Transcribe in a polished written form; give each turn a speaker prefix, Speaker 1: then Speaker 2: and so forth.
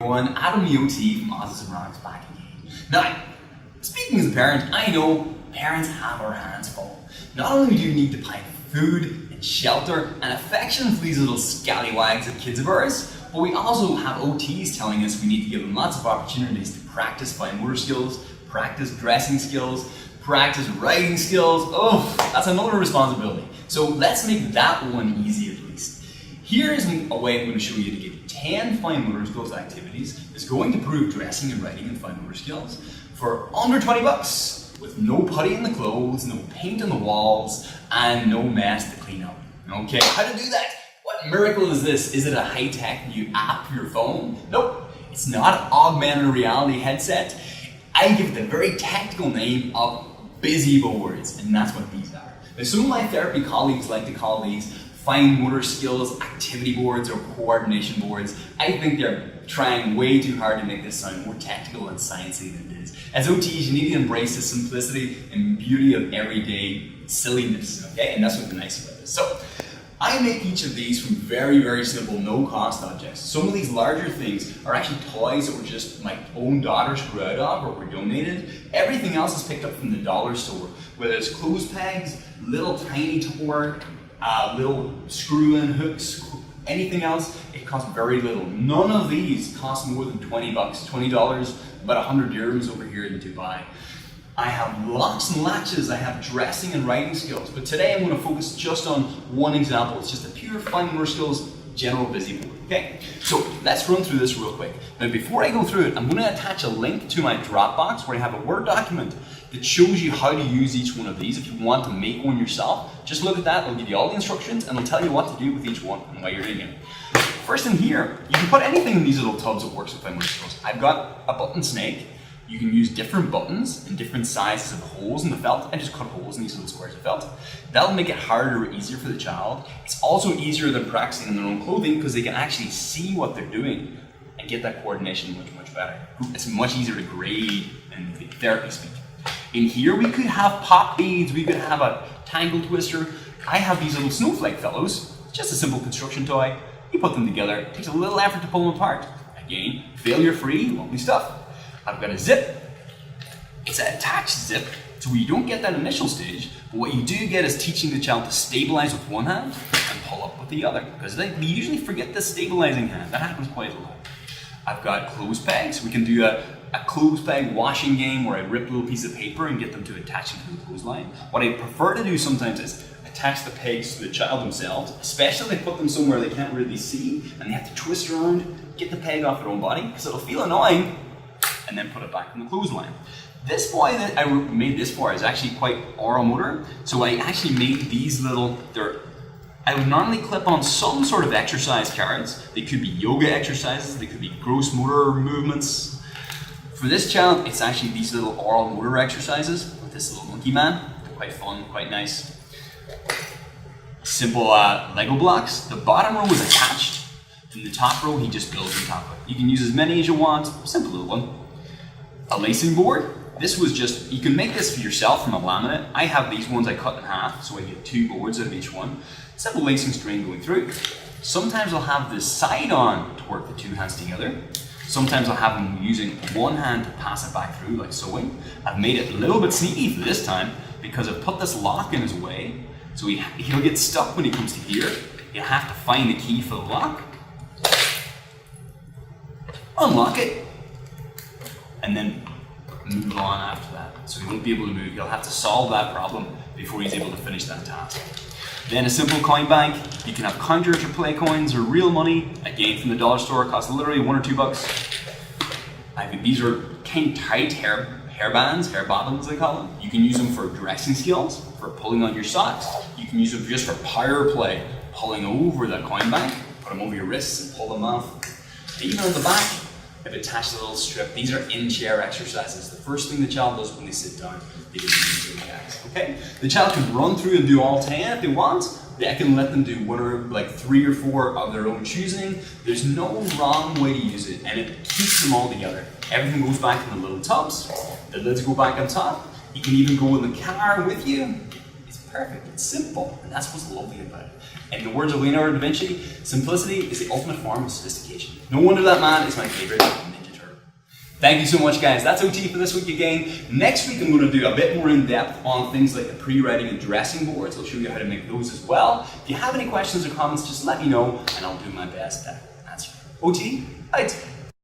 Speaker 1: everyone, Adam the OT from Autism back again. Now, speaking as a parent, I know parents have our hands full. Not only do we need to provide food and shelter and affection for these little scallywags of kids of ours, but we also have OTs telling us we need to give them lots of opportunities to practice fine motor skills, practice dressing skills, practice writing skills. Oh, that's another responsibility. So let's make that one easy at least. Here is a way I'm going to show you to give 10 fine motor skills activities that's going to prove dressing and writing and fine motor skills for under 20 bucks, with no putty in the clothes, no paint on the walls, and no mess to clean up. Okay, how to do that? What miracle is this? Is it a high-tech new app for your phone? Nope, it's not an augmented reality headset. I give it the very technical name of busy boards, and that's what these are. Now, some of my therapy colleagues like to call these fine motor skills activity boards or coordination boards. I think they're trying way too hard to make this sound more technical and sciencey than it is. As OTs, you need to embrace the simplicity and beauty of everyday silliness, okay? And that's what's nice about this. So, I make each of these from very, very simple, no-cost objects. Some of these larger things are actually toys that were just my own daughters grew out of or were donated. Everything else is picked up from the dollar store, whether it's clothes pegs, little tiny toy, little screw-in hooks, anything else, it costs very little. None of these cost more than 20 bucks, $20, about 100 euros over here in Dubai. I have locks and latches, I have dressing and writing skills, but today I'm going to focus just on one example. It's just a pure fine motor skills general busy board. Okay, so let's run through this real quick. Now before I go through it, I'm going to attach a link to my Dropbox where I have a Word document that shows you how to use each one of these. If you want to make one yourself, just look at that, it'll give you all the instructions and it'll tell you what to do with each one and why you're doing it. First in here, you can put anything in these little tubs that works with fine motor skills. I've got a button snake. You can use different buttons and different sizes of holes in the felt. I just cut holes in these little squares of felt. That'll make it harder or easier for the child. It's also easier than practicing in their own clothing because they can actually see what they're doing and get that coordination much, much better. It's much easier to grade in therapy speak. In here we could have pop beads, we could have a tangle twister. I have these little snowflake fellows. It's just a simple construction toy. You put them together, it takes a little effort to pull them apart. Again, failure-free, lovely stuff. I've got a zip. It's an attached zip, so you don't get that initial stage, but what you do get is teaching the child to stabilize with one hand and pull up with the other, because they usually forget the stabilizing hand. That happens quite a lot. I've got clothes pegs. We can do a clothes peg washing game where I rip a little piece of paper and get them to attach it to the clothesline. What I prefer to do sometimes is attach the pegs to the child themselves, especially if they put them somewhere they can't really see and they have to twist around, get the peg off their own body, because it'll feel annoying, and then put it back on the clothesline. This boy that I made this for is actually quite oral motor, so I actually made these little, I would normally clip on some sort of exercise cards. They could be yoga exercises, they could be gross motor movements. For this child, it's actually these little oral motor exercises with this little monkey man. They're quite fun, quite nice. Simple Lego blocks. The bottom row is attached, and the top row he just builds on top of it. You can use as many as you want, simple little one. A lacing board. This was just, you can make this for yourself from a laminate. I have these ones I cut in half, so I get 2 boards out of each one. Simple lacing string going through. Sometimes I'll have this side on to work the 2 hands together. Sometimes I'll have him using one hand to pass it back through, like sewing. I've made it a little bit sneaky for this time because I've put this lock in his way, so he'll get stuck when he comes to here. You'll have to find the key for the lock, unlock it, and then move on after that. So he won't be able to move. He'll have to solve that problem before he's able to finish that task. Then a simple coin bank. You can have conjurour or play coins or real money. Again, from the dollar store, it costs literally $1 or $2. These are kind of tight hair bands, hair bobbins they call them. You can use them for dressing skills, for pulling on your socks. You can use them just for power play, pulling over the coin bank, put them over your wrists and pull them off. Even on the back, I've attached a little strip. These are in-chair exercises. The first thing the child does when they sit down, they do these exercises. Okay? The child can run through and do all 10 if they want. I can let them do 1 or like 3 or 4 of their own choosing. There's no wrong way to use it, and it keeps them all together. Everything goes back in the little tubs. The lids go back on top. You can even go in the car with you. It's perfect. It's simple, and that's what's lovely about it. In the words of Leonardo da Vinci, simplicity is the ultimate form of sophistication. No wonder that man is my favorite Ninja Turtle. Thank you so much, guys. That's OT for this week again. Next week I'm going to do a bit more in depth on things like the pre-writing and dressing boards. I'll show you how to make those as well. If you have any questions or comments, just let me know and I'll do my best to answer. OT, out.